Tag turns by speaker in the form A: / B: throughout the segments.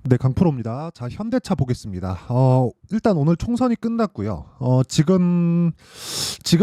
A: 네, 강프로입니다. 자, 현대차 보겠습니다. 일단 오늘 총선이 끝났고요. 지금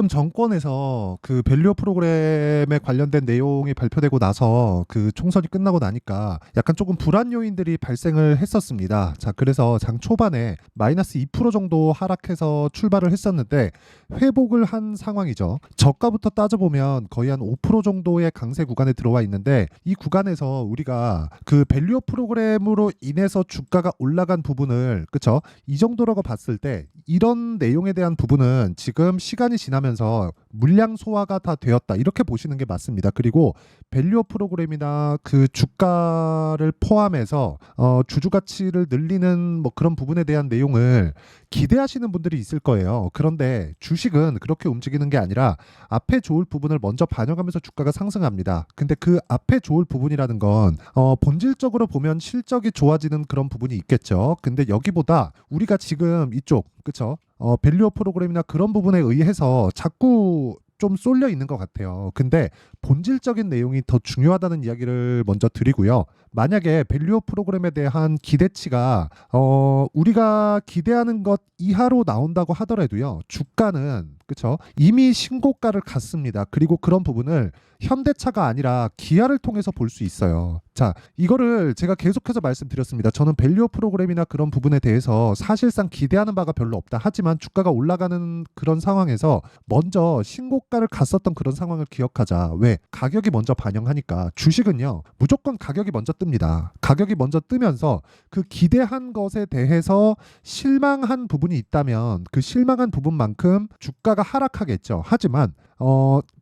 A: 정권에서 그 밸류어 프로그램에 관련된 내용이 발표되고 나서 그 총선이 끝나고 나니까 약간 조금 불안 요인들이 발생을 했었습니다. 자, 그래서 장 초반에 마이너스 2% 정도 하락해서 출발을 했었는데 회복을 한 상황이죠. 저가부터 따져보면 거의 한 5% 정도의 강세 구간에 들어와 있는데 이 구간에서 우리가 그 밸류어 프로그램으로 인해서 주가가 올라간 부분을 그쵸? 이 정도라고 봤을 때 이런 내용에 대한 부분은 지금 시간이 지나면서 물량 소화가 다 되었다 이렇게 보시는 게 맞습니다. 그리고 밸류어 프로그램이나 그 주가를 포함해서 주주 가치를 늘리는 뭐 그런 부분에 대한 내용을 기대하시는 분들이 있을 거예요. 그런데 주식은 그렇게 움직이는 게 아니라 앞에 좋을 부분을 먼저 반영하면서 주가가 상승합니다. 근데 그 앞에 좋을 부분이라는 건 본질적으로 보면 실적이 좋아지는 그런 부분이 있겠죠. 근데 여기보다 우리가 지금 이쪽 그쵸? 밸류어 프로그램이나 그런 부분에 의해서 자꾸 좀 쏠려 있는 것 같아요. 근데 본질적인 내용이 더 중요하다는 이야기를 먼저 드리고요. 만약에 밸류어 프로그램에 대한 기대치가 우리가 기대하는 것 이하로 나온다고 하더라도요. 주가는 그쵸? 이미 신고가를 갔습니다. 그리고 그런 부분을 현대차가 아니라 기아를 통해서 볼 수 있어요. 자, 이거를 제가 계속해서 말씀드렸습니다. 저는 밸류어 프로그램이나 그런 부분에 대해서 사실상 기대하는 바가 별로 없다. 하지만 주가가 올라가는 그런 상황에서 먼저 신고가를 갔었던 그런 상황을 기억하자. 왜? 가격이 먼저 반영하니까. 주식은요, 무조건 가격이 먼저 뜹니다. 가격이 먼저 뜨면서 그 기대한 것에 대해서 실망한 부분이 있다면 그 실망한 부분만큼 주가가 하락하겠죠. 하지만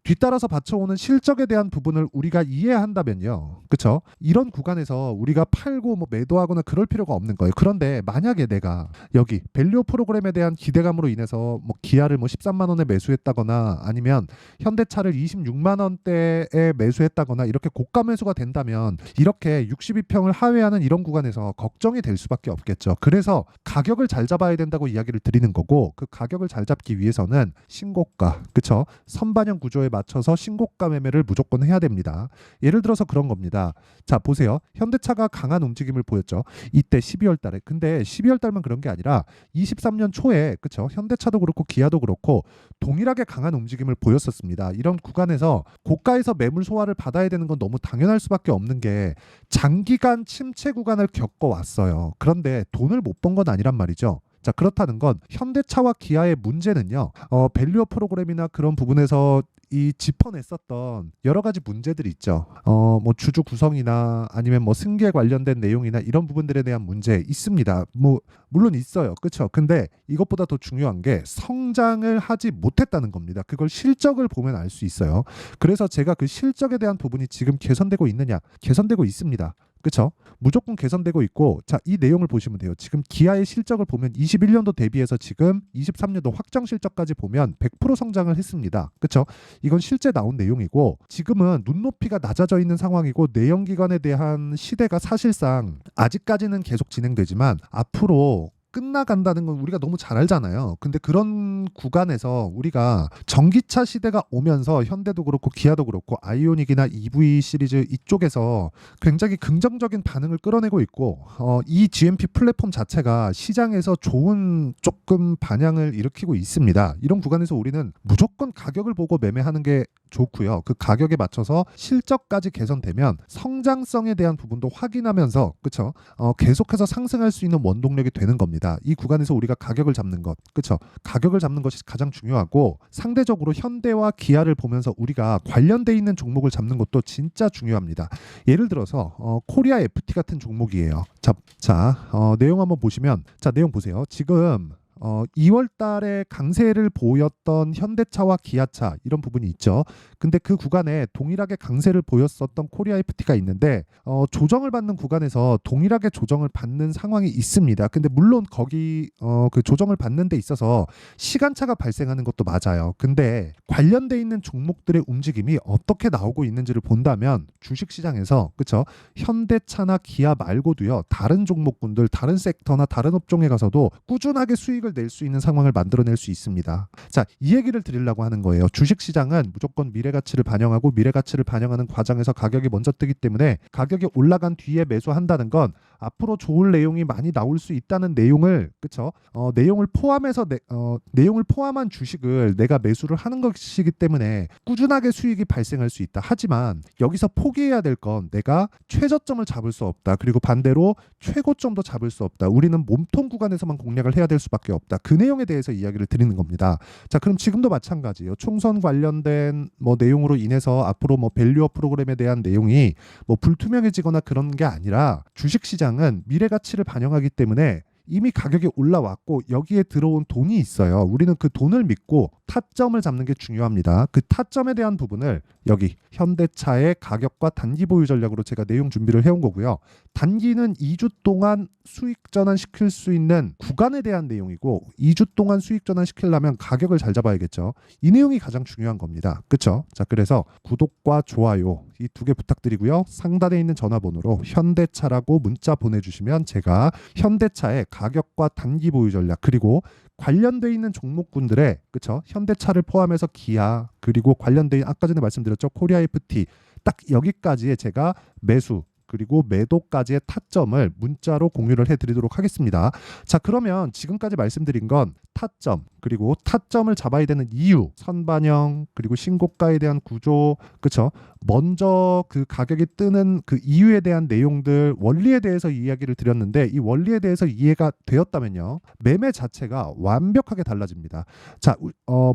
A: 뒤따라서 받쳐오는 실적에 대한 부분을 우리가 이해한다면요. 그쵸? 이런 구간에서 우리가 팔고 뭐 매도하거나 그럴 필요가 없는 거예요. 그런데 만약에 내가 여기 밸류어 프로그램에 대한 기대감으로 인해서 뭐 기아를 뭐 13만 원에 매수했다거나 아니면 현대차를 26만 원대에 매수했다거나 이렇게 고가 매수가 된다면 이렇게 62평을 하회하는 이런 구간에서 걱정이 될 수밖에 없겠죠. 그래서 가격을 잘 잡아야 된다고 이야기를 드리는 거고 그 가격을 잘 잡기 위해서는 신고가, 그쵸? 선반영 구조에 맞춰서 신고가 매매를 무조건 해야 됩니다. 예를 들어서 그런 겁니다. 자, 보세요. 현대차가 강한 움직임을 보였죠. 이때 12월 달에. 근데 12월 달만 그런 게 아니라 23년 초에 그쵸? 현대차도 그렇고 기아도 그렇고 동일하게 강한 움직임을 보였었습니다. 이런 구간에서 고가에서 매물 소화를 받아야 되는 건 너무 당연할 수밖에 없는 게 장기간 침체 구간을 겪어왔어요. 그런데 돈을 못 번 건 아니란 말이죠. 자, 그렇다는 건 현대차와 기아의 문제는요. 밸류어 프로그램이나 그런 부분에서 이 짚어냈었던 여러 가지 문제들이 있죠. 뭐 주주 구성이나 아니면 뭐 승계에 관련된 내용이나 이런 부분들에 대한 문제 있습니다. 뭐 물론 있어요. 그렇죠? 근데 이것보다 더 중요한 게 성장을 하지 못했다는 겁니다. 그걸 실적을 보면 알 수 있어요. 그래서 제가 그 실적에 대한 부분이 지금 개선되고 있느냐? 개선되고 있습니다. 그쵸? 무조건 개선되고 있고, 자, 이 내용을 보시면 돼요. 지금 기아의 실적을 보면 21년도 대비해서 지금 23년도 확정 실적까지 보면 100% 성장을 했습니다. 그쵸? 이건 실제 나온 내용이고, 지금은 눈높이가 낮아져 있는 상황이고, 내연기관에 대한 시대가 사실상 아직까지는 계속 진행되지만, 앞으로 끝나간다는 건 우리가 너무 잘 알잖아요. 근데 그런 구간에서 우리가 전기차 시대가 오면서 현대도 그렇고 기아도 그렇고 아이오닉이나 EV 시리즈 이쪽에서 굉장히 긍정적인 반응을 끌어내고 있고 이 GMP 플랫폼 자체가 시장에서 좋은 조금 반향을 일으키고 있습니다. 이런 구간에서 우리는 무조건 가격을 보고 매매하는 게 좋고요. 그 가격에 맞춰서 실적까지 개선되면 성장성에 대한 부분도 확인하면서 그쵸? 계속해서 상승할 수 있는 원동력이 되는 겁니다. 이 구간에서 우리가 가격을 잡는 것, 그쵸? 가격을 잡는 것이 가장 중요하고 상대적으로 현대와 기아를 보면서 우리가 관련돼 있는 종목을 잡는 것도 진짜 중요합니다. 예를 들어서 코리아 FT 같은 종목이에요. 내용 한번 보시면 자, 내용 보세요. 지금 2월 달에 강세를 보였던 현대차와 기아차 이런 부분이 있죠. 근데 그 구간에 동일하게 강세를 보였었던 코리아 FT가 있는데 조정을 받는 구간에서 동일하게 조정을 받는 상황이 있습니다. 근데 물론 거기 그 조정을 받는 데 있어서 시간차가 발생하는 것도 맞아요. 근데 관련돼 있는 종목들의 움직임이 어떻게 나오고 있는지를 본다면 주식시장에서 그쵸? 현대차나 기아 말고도요. 다른 종목군들, 다른 섹터나 다른 업종에 가서도 꾸준하게 수익을 수익을 낼 수 있는 상황을 만들어낼 수 있습니다. 자, 이 얘기를 드리려고 하는 거예요. 주식시장은 무조건 미래가치를 반영하고 미래가치를 반영하는 과정에서 가격이 먼저 뜨기 때문에 가격이 올라간 뒤에 매수한다는 건 앞으로 좋을 내용이 많이 나올 수 있다는 내용을, 그쵸? 내용을 포함해서 내용을 포함한 주식을 내가 매수를 하는 것이기 때문에 꾸준하게 수익이 발생할 수 있다. 하지만 여기서 포기해야 될 건 내가 최저점을 잡을 수 없다. 그리고 반대로 최고점도 잡을 수 없다. 우리는 몸통 구간에서만 공략을 해야 될 수밖에 없다. 그 내용에 대해서 이야기를 드리는 겁니다. 자, 그럼 지금도 마찬가지예요. 총선 관련된 내용으로 인해서 앞으로 밸류업 프로그램에 대한 내용이 불투명해지거나 그런 게 아니라 주식시장은 미래가치를 반영하기 때문에 이미 가격이 올라왔고 여기에 들어온 돈이 있어요. 우리는 그 돈을 믿고 타점을 잡는 게 중요합니다. 그 타점에 대한 부분을 여기 현대차의 가격과 단기 보유 전략으로 제가 내용 준비를 해온 거고요. 단기는 2주 동안 수익 전환시킬 수 있는 구간에 대한 내용이고 2주 동안 수익 전환시키려면 가격을 잘 잡아야겠죠. 이 내용이 가장 중요한 겁니다. 그렇죠? 자, 그래서 구독과 좋아요 이 두 개 부탁드리고요. 상단에 있는 전화번호로 현대차라고 문자 보내주시면 제가 현대차의 가격과 단기 보유 전략 그리고 관련돼 있는 종목군들의, 그쵸? 현대차를 포함해서 기아 그리고 관련돼 있는 아까 전에 말씀드렸죠, 코리아 FT 딱 여기까지의 제가 매수 그리고 매도까지의 타점을 문자로 공유를 해드리도록 하겠습니다. 자, 그러면 지금까지 말씀드린 건 타점 그리고 타점을 잡아야 되는 이유, 선반영 그리고 신고가에 대한 구조, 그쵸? 먼저 그 가격이 뜨는 그 이유에 대한 내용들, 원리에 대해서 이야기를 드렸는데 이 원리에 대해서 이해가 되었다면요, 매매 자체가 완벽하게 달라집니다. 자,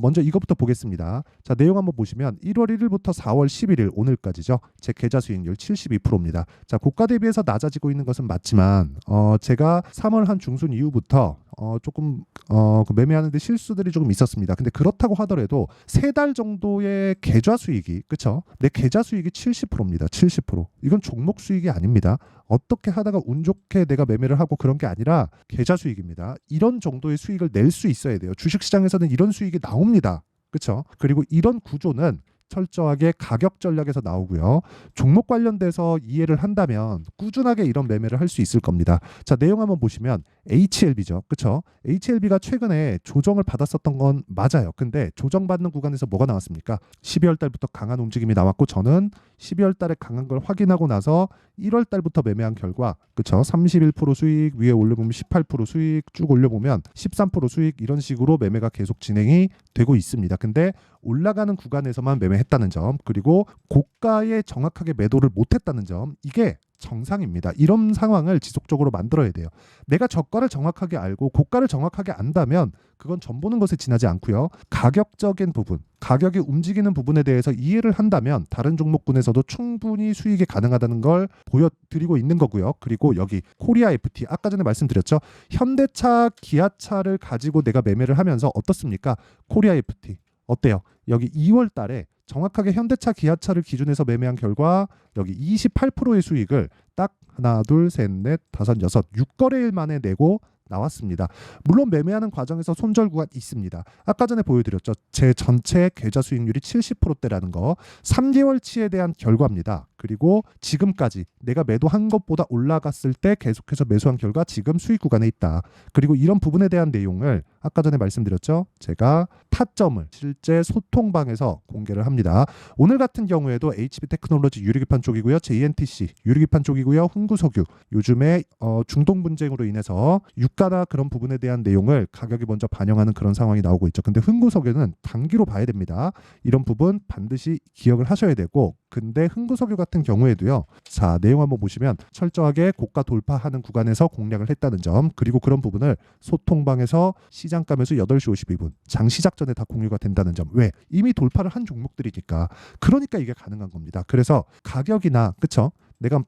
A: 먼저 이것부터 보겠습니다. 자, 내용 한번 보시면 1월 1일부터 4월 11일 오늘까지죠. 제 계좌 수익률 72%입니다. 자, 고가 대비해서 낮아지고 있는 것은 맞지만 제가 3월 한 중순 이후부터 조금 그 매매하는데 실수들이 조금 있었습니다. 근데 그렇다고 하더라도 3달 정도의 계좌 수익이, 그쵸? 내 계좌 수익이 70%입니다. 70%. 이건 종목 수익이 아닙니다. 어떻게 하다가 운 좋게 내가 매매를 하고 그런 게 아니라 계좌 수익입니다. 이런 정도의 수익을 낼 수 있어야 돼요. 주식시장에서는 이런 수익이 나옵니다. 그쵸? 그리고 이런 구조는 철저하게 가격 전략에서 나오고요. 종목 관련돼서 이해를 한다면 꾸준하게 이런 매매를 할 수 있을 겁니다. 자, 내용 한번 보시면 HLB죠. 그쵸? HLB가 최근에 조정을 받았었던 건 맞아요. 근데 조정받는 구간에서 뭐가 나왔습니까? 12월 달부터 강한 움직임이 나왔고 저는 12월 달에 강한 걸 확인하고 나서 1월 달부터 매매한 결과, 그쵸? 31% 수익, 위에 올려보면 18% 수익, 쭉 올려보면 13% 수익, 이런 식으로 매매가 계속 진행이 되고 있습니다. 근데 올라가는 구간에서만 매매했다는 점, 그리고 고가에 정확하게 매도를 못했다는 점, 이게 정상입니다. 이런 상황을 지속적으로 만들어야 돼요. 내가 저가를 정확하게 알고 고가를 정확하게 안다면 그건 전 보는 것에 지나지 않고요. 가격적인 부분, 가격이 움직이는 부분에 대해서 이해를 한다면 다른 종목군에서도 충분히 수익이 가능하다는 걸 보여드리고 있는 거고요. 그리고 여기 코리아 FT, 아까 전에 말씀드렸죠. 현대차, 기아차를 가지고 내가 매매를 하면서 어떻습니까? 코리아 FT 어때요? 여기 2월 달에 정확하게 현대차, 기아차를 기준해서 매매한 결과 여기 28%의 수익을 딱 하나, 둘, 셋, 넷, 다섯, 여섯, 6거래일 만에 내고 나왔습니다. 물론 매매하는 과정에서 손절 구간 있습니다. 아까 전에 보여드렸죠. 제 전체 계좌 수익률이 70%대라는 거. 3개월치에 대한 결과입니다. 그리고 지금까지 내가 매도한 것보다 올라갔을 때 계속해서 매수한 결과 지금 수익 구간에 있다. 그리고 이런 부분에 대한 내용을 아까 전에 말씀드렸죠. 제가 타점을 실제 소통방에서 공개를 합니다. 오늘 같은 경우에도 HB테크놀로지 유리기판 쪽이고요. JNTC 유리기판 쪽이고요. 흥구석유 요즘에 중동 분쟁으로 인해서 유가나 그런 부분에 대한 내용을 가격이 먼저 반영하는 그런 상황이 나오고 있죠. 근데 흥구석유는 단기로 봐야 됩니다. 이런 부분 반드시 기억을 하셔야 되고, 근데 흥구석유 같은 경우에도요. 자, 내용 한번 보시면 철저하게 고가 돌파하는 구간에서 공략을 했다는 점, 그리고 그런 부분을 소통방에서 시장가 매수 8시 52분 장 시작 전에 다 공유가 된다는 점. 왜? 이미 돌파를 한 종목들이니까. 그러니까 이게 가능한 겁니다. 그래서 가격이나, 그쵸? 내가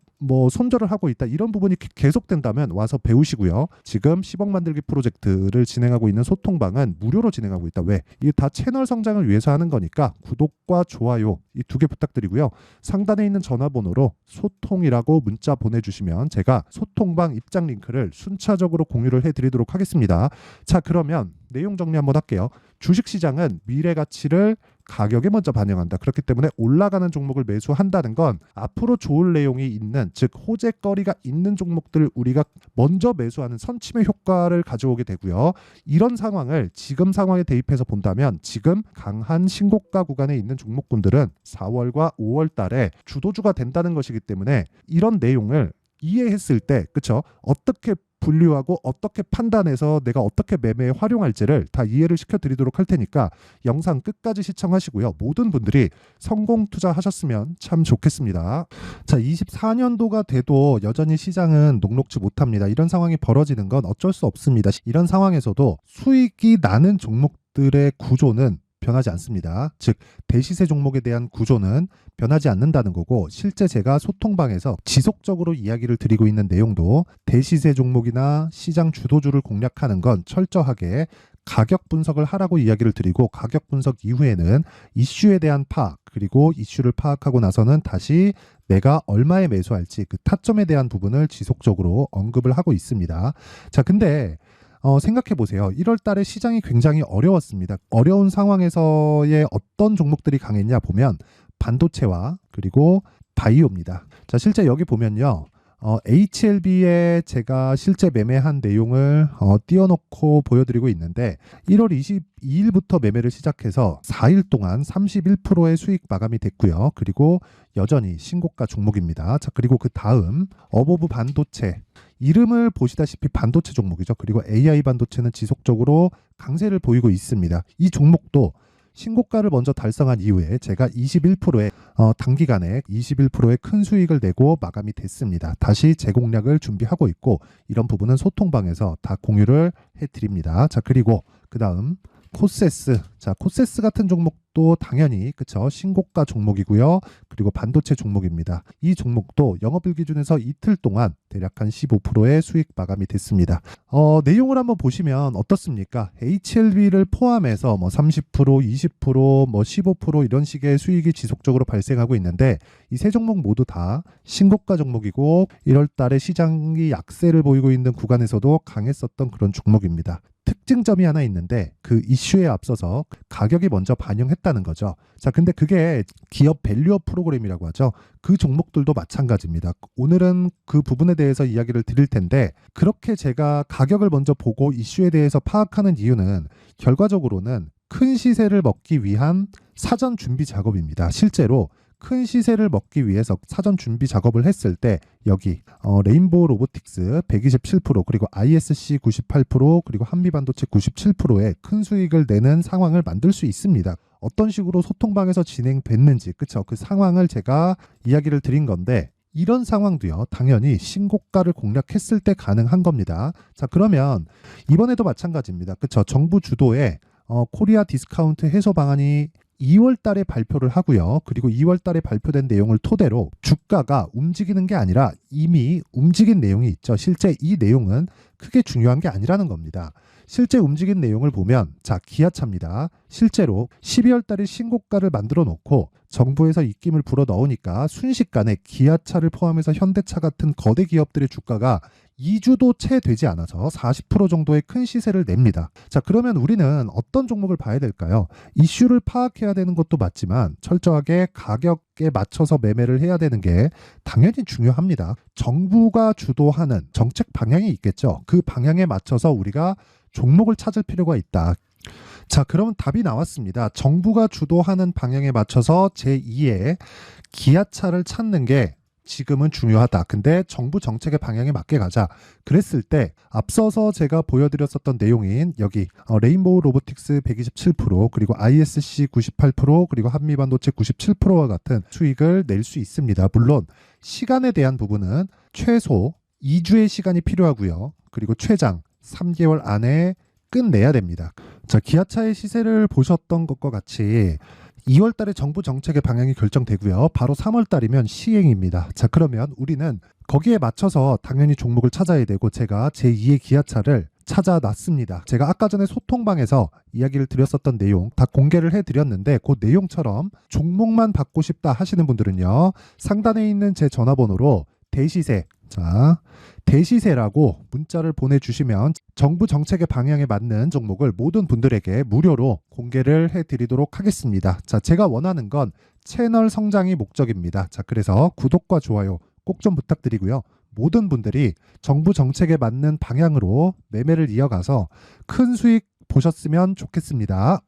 A: 손절을 하고 있다, 이런 부분이 계속된다면 와서 배우시고요. 지금 10억 만들기 프로젝트를 진행하고 있는 소통방은 무료로 진행하고 있다. 왜? 이게 다 채널 성장을 위해서 하는 거니까 구독과 좋아요 이 두 개 부탁드리고요. 상단에 있는 전화번호로 소통이라고 문자 보내주시면 제가 소통방 입장 링크를 순차적으로 공유를 해드리도록 하겠습니다. 자, 그러면 내용 정리 한번 할게요. 주식시장은 미래 가치를 가격에 먼저 반영한다. 그렇기 때문에 올라가는 종목을 매수한다는 건 앞으로 좋을 내용이 있는, 즉 호재거리가 있는 종목들을 우리가 먼저 매수하는 선침의 효과를 가져오게 되고요. 이런 상황을 지금 상황에 대입해서 본다면 지금 강한 신고가 구간에 있는 종목군들은 4월과 5월 달에 주도주가 된다는 것이기 때문에 이런 내용을 이해했을 때, 그쵸? 어떻게 분류하고 어떻게 판단해서 내가 어떻게 매매에 활용할지를 다 이해를 시켜드리도록 할 테니까 영상 끝까지 시청하시고요. 모든 분들이 성공 투자하셨으면 참 좋겠습니다. 자, 24년도가 돼도 여전히 시장은 녹록지 못합니다. 이런 상황이 벌어지는 건 어쩔 수 없습니다. 이런 상황에서도 수익이 나는 종목들의 구조는 변하지 않습니다. 즉 대시세 종목에 대한 구조는 변하지 않는다는 거고, 실제 제가 소통방에서 지속적으로 이야기를 드리고 있는 내용도 대시세 종목이나 시장 주도주를 공략하는 건 철저하게 가격 분석을 하라고 이야기를 드리고, 가격 분석 이후에는 이슈에 대한 파악, 그리고 이슈를 파악하고 나서는 다시 내가 얼마에 매수할지 그 타점에 대한 부분을 지속적으로 언급을 하고 있습니다. 자, 근데 생각해 보세요. 1월 달에 시장이 굉장히 어려웠습니다. 어려운 상황에서의 어떤 종목들이 강했냐 보면 반도체와 그리고 바이오입니다. 자, 실제 여기 보면요. HLB에 제가 실제 매매한 내용을 띄워놓고 보여드리고 있는데 1월 22일부터 매매를 시작해서 4일 동안 31%의 수익 마감이 됐고요. 그리고 여전히 신고가 종목입니다. 자, 그리고 그 다음 어보브 반도체, 이름을 보시다시피 반도체 종목이죠. 그리고 AI 반도체는 지속적으로 강세를 보이고 있습니다. 이 종목도 신고가를 먼저 달성한 이후에 제가 21%의 단기간에 21%의 큰 수익을 내고 마감이 됐습니다. 다시 재공략을 준비하고 있고, 이런 부분은 소통방에서 다 공유를 해드립니다. 자, 그리고 그 다음 코세스. 자, 코세스 같은 종목도 당연히 그쵸, 신고가 종목이고요. 그리고 반도체 종목입니다. 이 종목도 영업일 기준에서 이틀 동안 대략 한 15%의 수익 마감이 됐습니다. 내용을 한번 보시면 어떻습니까? HLB를 포함해서 뭐 30%, 20%, 뭐 15% 이런 식의 수익이 지속적으로 발생하고 있는데, 이 세 종목 모두 다 신고가 종목이고 1월 달에 시장이 약세를 보이고 있는 구간에서도 강했었던 그런 종목입니다. 특징점이 하나 있는데 그 이슈에 앞서서 가격이 먼저 반영했다는 거죠. 자, 근데 그게 기업 밸류업 프로그램이라고 하죠. 그 종목들도 마찬가지입니다. 오늘은 그 부분에 대해서 이야기를 드릴 텐데, 그렇게 제가 가격을 먼저 보고 이슈에 대해서 파악하는 이유는 결과적으로는 큰 시세를 먹기 위한 사전 준비 작업입니다. 실제로 큰 시세를 먹기 위해서 사전 준비 작업을 했을 때 여기 레인보우 로보틱스 127%, 그리고 ISC 98%, 그리고 한미반도체 97%의 큰 수익을 내는 상황을 만들 수 있습니다. 어떤 식으로 소통방에서 진행됐는지, 그쵸? 그 상황을 제가 이야기를 드린 건데, 이런 상황도요, 당연히 신고가를 공략했을 때 가능한 겁니다. 자, 그러면 이번에도 마찬가지입니다. 그쵸? 정부 주도의 코리아 디스카운트 해소 방안이 2월 달에 발표를 하고요. 그리고 2월 달에 발표된 내용을 토대로 주가가 움직이는 게 아니라 이미 움직인 내용이 있죠. 실제 이 내용은 크게 중요한 게 아니라는 겁니다. 실제 움직인 내용을 보면, 자, 기아차입니다. 실제로 12월 달에 신고가를 만들어 놓고 정부에서 입김을 불어 넣으니까 순식간에 기아차를 포함해서 현대차 같은 거대 기업들의 주가가 2주도 채 되지 않아서 40% 정도의 큰 시세를 냅니다. 자, 그러면 우리는 어떤 종목을 봐야 될까요? 이슈를 파악해야 되는 것도 맞지만 철저하게 가격에 맞춰서 매매를 해야 되는 게 당연히 중요합니다. 정부가 주도하는 정책 방향이 있겠죠. 그 방향에 맞춰서 우리가 종목을 찾을 필요가 있다. 자, 그러면 답이 나왔습니다. 정부가 주도하는 방향에 맞춰서 제2의 기아차를 찾는 게 지금은 중요하다. 근데 정부 정책의 방향에 맞게 가자. 그랬을 때 앞서서 제가 보여드렸었던 내용인 여기 레인보우 로보틱스 127%, 그리고 ISC 98%, 그리고 한미반도체 97%와 같은 수익을 낼 수 있습니다. 물론 시간에 대한 부분은 최소 2주의 시간이 필요하고요. 그리고 최장 3개월 안에 끝내야 됩니다. 자, 기아차의 시세를 보셨던 것과 같이 2월 달에 정부 정책의 방향이 결정되고요. 바로 3월 달이면 시행입니다. 자, 그러면 우리는 거기에 맞춰서 당연히 종목을 찾아야 되고, 제가 제2의 기아차를 찾아놨습니다. 제가 아까 전에 소통방에서 이야기를 드렸었던 내용 다 공개를 해드렸는데, 그 내용처럼 종목만 받고 싶다 하시는 분들은요, 상단에 있는 제 전화번호로 대시세 자, 대시세라고 문자를 보내주시면 정부 정책의 방향에 맞는 종목을 모든 분들에게 무료로 공개를 해드리도록 하겠습니다. 자, 제가 원하는 건 채널 성장이 목적입니다. 자, 그래서 구독과 좋아요 꼭 좀 부탁드리고요. 모든 분들이 정부 정책에 맞는 방향으로 매매를 이어가서 큰 수익 보셨으면 좋겠습니다.